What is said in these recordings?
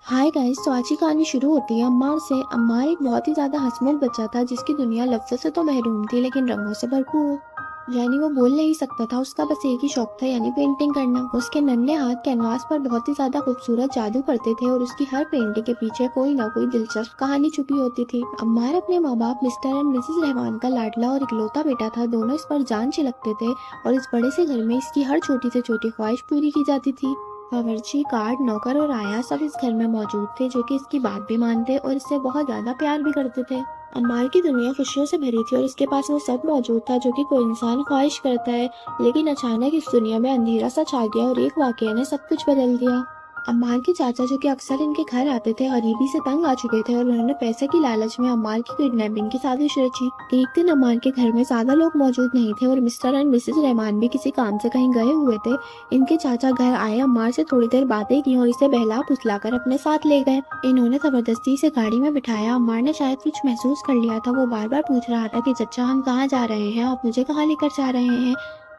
Hi guys, तो आज की कहानी शुरू होती है अम्मार से। अम्मार एक बहुत ही ज्यादा हंसमुख बच्चा था जिसकी दुनिया लफ्जों से तो महरूम थी लेकिन रंगों से भरपूर। यानी वो बोल नहीं सकता था, उसका बस एक ही शौक था, यानी पेंटिंग करना। उसके नन्हे हाथ कैनवास पर बहुत ही ज्यादा खूबसूरत जादू करते थे और उसकी हर पेंटिंग के पीछे कोई ना कोई दिलचस्प कहानी छुपी होती थी। अम्मार अपने माँ बाप मिस्टर एंड मिसेस रहमान का लाडला और इकलौता बेटा था। दोनों इस पर जान छिड़कते थे और इस बड़े से घर में इसकी हर छोटी से छोटी ख्वाहिश पूरी की जाती थी। बावर्ची, गार्ड, नौकर और आया सब इस घर में मौजूद थे, जो कि इसकी बात भी मानते और इससे बहुत ज्यादा प्यार भी करते थे। अम्मार की दुनिया खुशियों से भरी थी और इसके पास वो सब मौजूद था जो कि कोई इंसान ख्वाहिश करता है। लेकिन अचानक इस दुनिया में अंधेरा सा छा गया और एक वाकया ने सब कुछ बदल दिया। अम्मार के चाचा, जो कि अक्सर इनके घर आते थे, गरीबी से तंग आ चुके थे और उन्होंने पैसे की लालच में अम्मार की किडनैपिंग की साजिश रची। एक दिन अम्मार के घर में ज्यादा लोग मौजूद नहीं थे और मिस्टर एंड मिसेस रहमान भी किसी काम से कहीं गए हुए थे। इनके चाचा घर आए, अम्मार से थोड़ी देर बातें की और इसे बहला फुसलाकर अपने साथ ले गए। इन्होंने जबरदस्ती से गाड़ी में बिठाया। अम्मार ने शायद कुछ महसूस कर लिया था। वो बार बार पूछ रहा था कि चचा, हम कहाँ जा रहे हैं, आप मुझे कहाँ लेकर जा रहे हैं।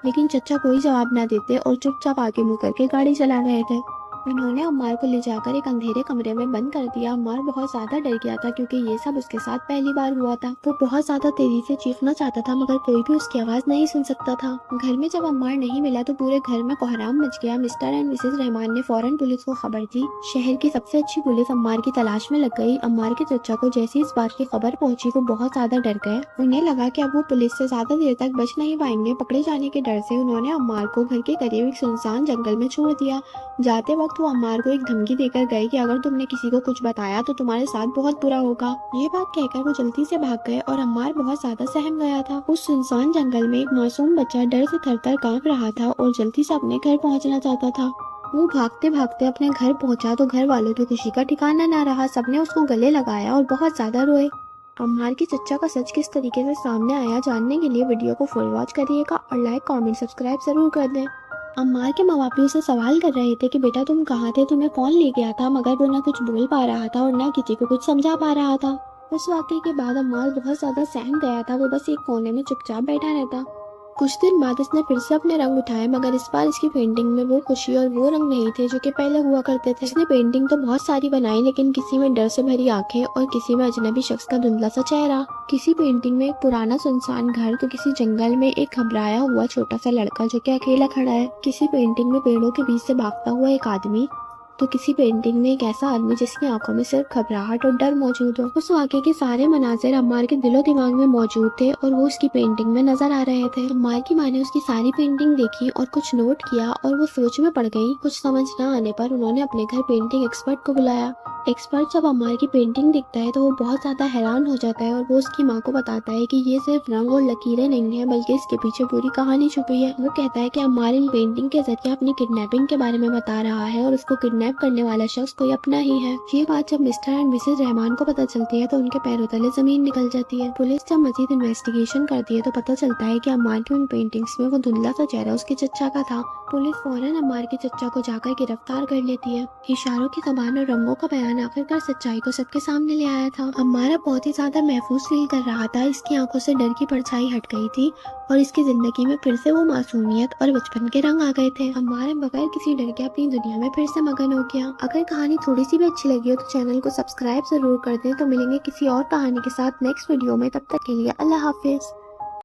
लेकिन चचा कोई जवाब न देते और चुपचाप आगे मुड़ करके गाड़ी चला रहे थे। उन्होंने अम्मार को ले जाकर एक अंधेरे कमरे में बंद कर दिया। अम्मार बहुत ज्यादा डर गया था क्योंकि ये सब उसके साथ पहली बार हुआ था। वो बहुत ज्यादा तेजी से चीखना चाहता था मगर कोई भी उसकी आवाज नहीं सुन सकता था। घर में जब अम्मार नहीं मिला तो पूरे घर में कोहराम मच गया। मिस्टर एंड मिसेस रहमान ने फौरन पुलिस को खबर दी। शहर की सबसे अच्छी पुलिस अम्मार की तलाश में लग गई। अम्मार के चचा को जैसे इस बात की खबर पहुंची वो बहुत ज्यादा डर गए। उन्हें लगा कि अब वो पुलिस से ज्यादा देर तक बच नहीं पाएंगे। पकड़े जाने के डर से उन्होंने अम्मार को घर के करीब एक सुनसान जंगल में छोड़ दिया। जाते वक्त वो अम्मार को एक धमकी देकर गए कि अगर तुमने किसी को कुछ बताया तो तुम्हारे साथ बहुत बुरा होगा। ये बात कहकर वो जल्दी से भाग गए और अम्मार बहुत ज्यादा सहम गया था। उस सुनसान जंगल में एक मासूम बच्चा डर से थर-थर कांप रहा था और जल्दी से अपने घर पहुंचना चाहता था। वो भागते भागते अपने घर पहुंचा तो घर वालों की खुशी का ठिकाना न रहा। सबने उसको गले लगाया और बहुत ज्यादा रोए। अम्मार की चचा का सच किस तरीके से सामने आया, जानने के लिए वीडियो को फुल वॉच करिएगा और लाइक, कमेंट, सब्सक्राइब जरूर कर दें। अम्मार के माँ बाप भी उसे सवाल कर रहे थे कि बेटा तुम कहाँ थे, तुम्हें कौन ले गया था, मगर वो ना कुछ बोल पा रहा था और ना किसी को कुछ समझा पा रहा था। उस वाकये के बाद अम्मार बहुत ज्यादा सहम गया था। वो बस एक कोने में चुपचाप बैठा रहता। कुछ दिन बाद इसने फिर से अपने रंग उठाए मगर इस बार इसकी पेंटिंग में वो खुशी और वो रंग नहीं थे जो कि पहले हुआ करते थे। इसने पेंटिंग तो बहुत सारी बनाई लेकिन किसी में डर से भरी आंखें और किसी में अजनबी शख्स का धुंधला सा चेहरा। किसी पेंटिंग में एक पुराना सुनसान घर तो किसी जंगल में एक घबराया हुआ छोटा सा लड़का जो कि अकेला खड़ा है। किसी पेंटिंग में पेड़ों के बीच से भागता हुआ एक आदमी तो किसी पेंटिंग में एक ऐसा आदमी जिसकी आंखों में सिर्फ घबराहट और डर मौजूद हो। उस वाकये के सारे मनाजिर अम्मार के दिलो दिमाग में मौजूद थे और वो उसकी पेंटिंग में नजर आ रहे थे। अम्मार की माँ ने उसकी सारी पेंटिंग देखी और कुछ नोट किया और वो सोच में पड़ गई। कुछ समझ न आने पर उन्होंने अपने घर पेंटिंग एक्सपर्ट को बुलाया। एक्सपर्ट जब अम्मार की पेंटिंग देखता है तो वो बहुत ज्यादा हैरान हो जाता है और वो उसकी माँ को बताता है कि ये सिर्फ रंग और लकीरें नहीं है बल्कि इसके पीछे पूरी कहानी छुपी है। वो कहता है कि अम्मार इन पेंटिंग के जरिए अपनी किडनैपिंग के बारे में बता रहा है और उसको किडनैप करने वाला शख्स कोई अपना ही है। ये बात जब मिस्टर एंड मिसेस रहमान को पता चलती है तो उनके पैरों तले जमीन निकल जाती है। पुलिस जब मजीद इन्वेस्टिगेशन करती है तो पता चलता है कि अम्मार की उन पेंटिंग्स में वो धुंधला सा चेहरा उसके चचा का था। पुलिस फौरन अम्मार के चचा को जाकर गिरफ्तार कर लेती है। इशारों की ज़बान और रंगों का बयान आखिरकार सच्चाई को सबके सामने ले आया था। अम्मारा बहुत ही ज्यादा महफूज फील कर रहा था। इसकी आंखों से डर की परछाई हट गई थी और इसकी जिंदगी में फिर से वो मासूमियत और बचपन के रंग आ गए थे। अम्मारा बगैर किसी डर के अपनी दुनिया में फिर से मगन हो गया। अगर कहानी थोड़ी सी भी अच्छी लगी हो तो चैनल को सब्सक्राइब जरूर कर दें। तो मिलेंगे किसी और कहानी के साथ नेक्स्ट वीडियो में। तब तक के लिए अल्लाह हाफिज।